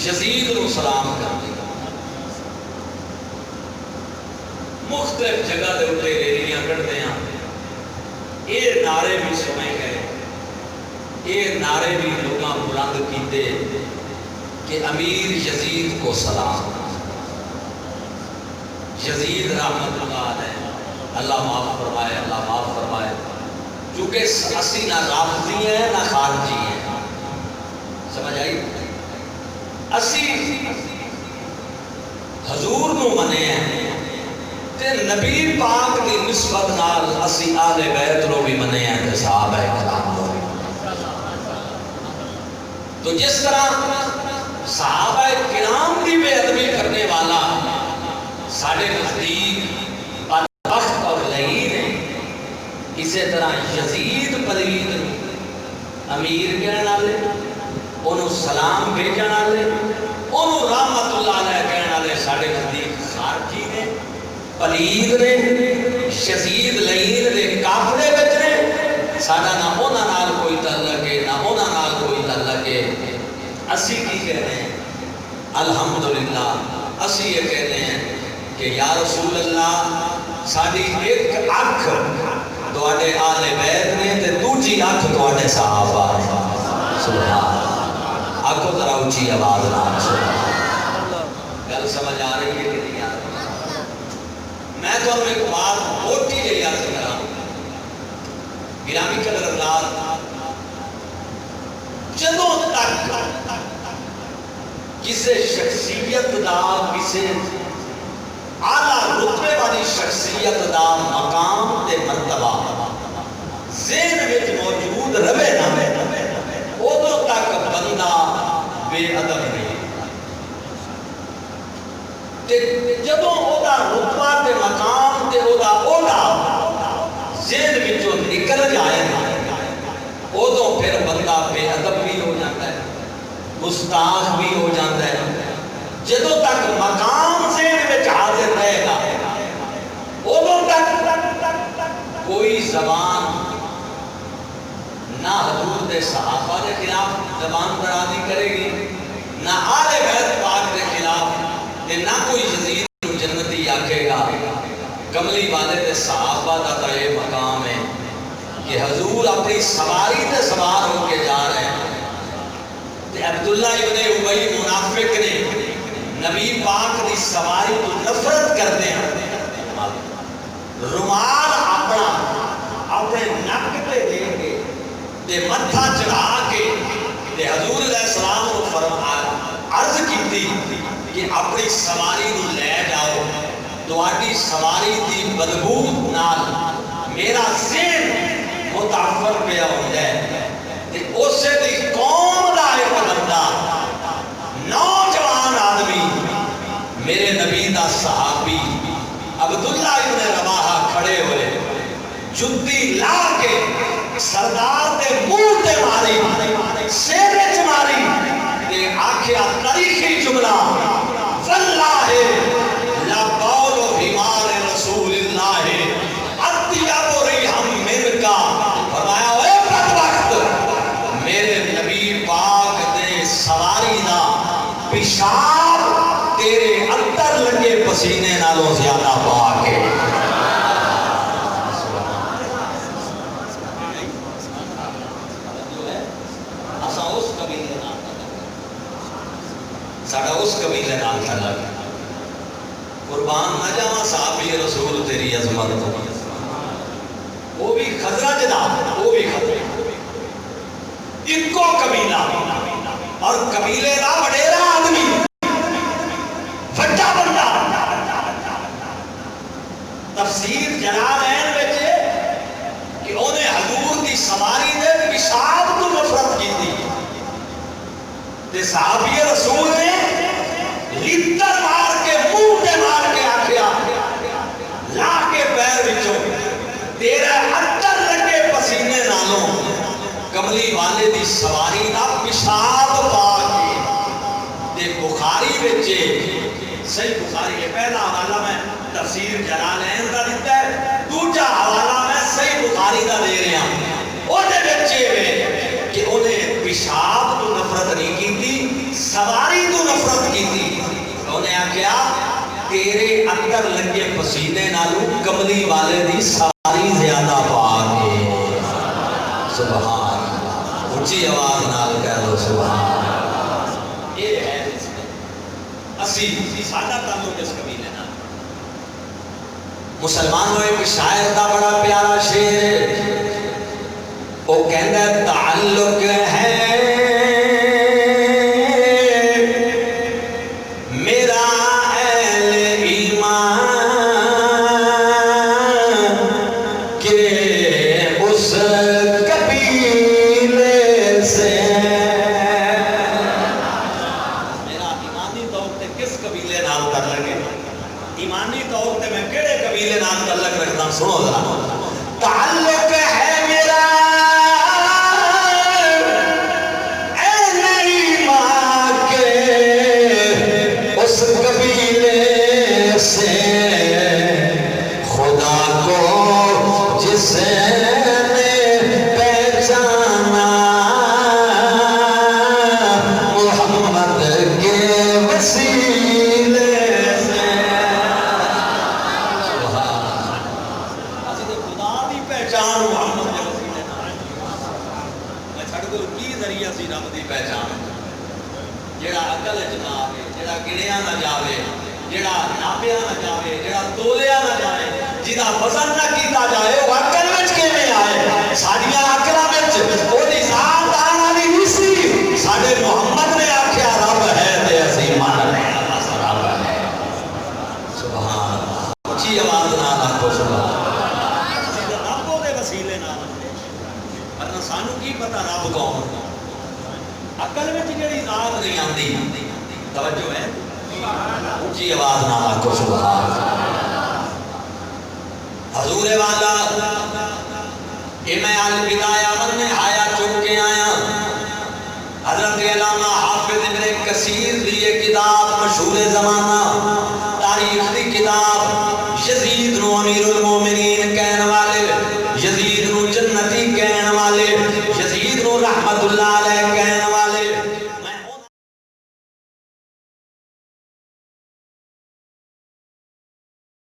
یزید کو سلام کر دیا. مختلف جگہ دے اٹھے ریلیاں کٹتے ہیں. یہ نعرے بھی سنے گئے, یہ نعرے بھی لوگاں بلند کیتے کہ امیر یزید کو سلام. یزید رحمت اللہ علیہ, اللہ معاف فرمائے, اللہ معاف فرمائے, چونکہ اسی نہ رافضی ہیں نہ خارجی ہیں. سمجھ آئی؟ اسی حضور نو منے ہیں تے نبی پاک دی نسبت نال اسی آل بیت نو بھی منے ہیں تے صحابہ کرام نو. تو جس طرح صحابہ کرام دی بے ادبی کرنے والا ساڑھے نزدیک بدبخت اور لعین ہے, اسی طرح یزید پلید امیر کہنے والے, انہوں سلام بھیجن والے, انہوں رحمت اللہ علیہ کہنے والے ساڑھے نزدیک خارجی نے, پلید نے, یزید لعین نے, کافرے بچ نے. ساڑھا نہ انہاں نال کوئی تعلق ہے نہ انہاں نال کوئی تعلق ہے. اسی کی کہہ رہے ہیں الحمدللہ, اسی یہ کہہ رہے ہیں کہ یا رسول اللہ ساڑھی ایک اکھ تواڈے آل بیت نے تے دوجی اکھ تواڈے صحابہ نے. سبحان آکھو ذرا اونچی آواز نال سبحان. گل سمجھ آ رہی ہے کہ نہیں آ رہی؟ میں تو ایک بات موٹی جہی عرض کراں. گرامی قدردان, جدوں تک کسی شخصیت دا, کسی اعلیٰ رتبے والی شخصیت دا مقام تے مرتبہ ذہن وچ موجود رہے نہ, ادوں تک بندہ بے ادب نہیں. جدوں اودا رتبہ تے مقام تے اودا ذہن وچوں نکل جائے نا, ادوں پھر بندہ بے ادب بھی ہو جاتا ہے, گستاخ بھی ہو جاتا ہے. جدوں تک مقام ذہن وچ حاضر رہے گا ادوں تک کوئی زبان نہ حضور دے صحابہ کے خلاف زبان درازی کرے گی, نہ آل بیت پاک کے خلاف, نہ کوئی یزید کو جنتی آکھے گا. کملی والے دے صحابہ دا تا یہ مقام ہے کہ حضور اپنی سواری تے سوار ہو کے جا رہے ہیں. عبداللہ ابن ابی منافق نے نبی پاک دی سواری کو نفرت کرتے ہیں, رومال اپنے نک پہ دے کے تے متھا چڑھا کے تے حضور علیہ السلام کو فرمایا عرض کی کہ اپنی سواری کو لے جاؤ, تواڈی سواری دی بدبو نال میرا ذہن متعفر پیا ہو جائے. تے اسے دی قوم دا ایک بندہ نوجوان آدمی میرے نبی دا صحابی عبداللہ ابن رواحہ کھڑے ہوئے, جُتی لا کے سردار دے منہ تے ماری, سینے چ ماری تے آکھیا تاریخی جملہ واللہ لا قول حمار رسول اللہ اطیب ریحم من کا. فرمایا اے بدبخت, میرے نبی پاک دے سواری دا پیشاب تیرے اندر لگے پسینے نالوں زیادہ پاک ہے. ساڑھا اس قبیلے نال تعلق ہے. قربان نہ جاواں صحابی رسول تیری عظمت تو, وہ بھی خزرج دا, وہ بھی خزرج اکو قبیلہ اور قبیلے دا وڈیرا آدمی وڈا بندہ. تفسیر جلالین وچ کہ انہیں حضور کی سواری دے پیشاب تو نفرت کی تھی تے صحابی رسول نے لتر مار کے منہ تے مار کے آکھیا لا کے پیر وچوں تیرا اندر لگے پسینے نالوں کملی والے دی سواری دا پیشاب پا کے. تے بخاری وچ صحیح بخاری ہے پہلا حوالہ میں تفسیر جلالین دا دیتا ہے, دوجا حوالہ میں صحیح بخاری دا دے رہا ہوں. وہ دے وچ کہ انہیں پیشاب تو نفرت نہیں کی تھی, سواری تو نفرت کی تھی، انہیں آکھیا تیرے اندر لگے پسینے نالوں کملی والے دی سواری زیادہ پاک ہے۔ سبحان اللہ، اونچی آواز نال کہہ دو سبحان اللہ۔ یہ ہے اس میں اسی سادہ تعلق اس قبیلے نال۔ مسلمان ہوئے کہ شاعر دا بڑا پیارا شعر ہے، وہ کہندا ہے تعلق ہے میرا اہل ایمان کہ اس قبیلے سے، میرا ایمانی طور تے کس قبیلے نال تعلق ہے، ایمانی طور تے میں کیڑے قبیلے نال تعلق رکھتا ہوں، سنو ذرا۔ تعلق ہے میرا اس قبیلے سے، خدا کو جس نے پہچانا محمد کے وسیلے سے۔ خدا دی پہچان محمد کے وسیلے میں چھڑ دو کی ذریعہ سی رب دی پہچان، جڑا عقل وچ نہ آوے، جڑا گنیا نہ جاوے، جڑا ناپیا نہ جاوے، جڑا تولیا نہ جائے، جہاں وزن نہ کیتا جائے، وہ عقل وچ کیویں آئے؟ ساڈیاں عقلاں وچ وہ دی ذات آن والی نہیں سی، ساڈے محمد نے آکھیا رب ہے تے اسی مان لیا بس رب ہے۔ سبحان اللہ، اونچی آواز نال آکھو سبحان اللہ۔ رب دے وسیلے نال، ورنہ سانوں کی پتہ رب کون؟ عقل میں جڑی ذات نہیں آندی، توجہ ہے، اونچی آواز نال آکھو سبحان اللہ۔ حضور والا میں البدایہ من میں آیا چک کے آیا، حضرت علامہ حافظ ابن کثیر دی یہ کتاب مشہور زمانہ تاریخ دی کتاب، یزید نو امیر المومنین کہنے والے، یزید نو جنتی کہنے والے، یزید نو رحمت اللہ علیہ کہنے والے،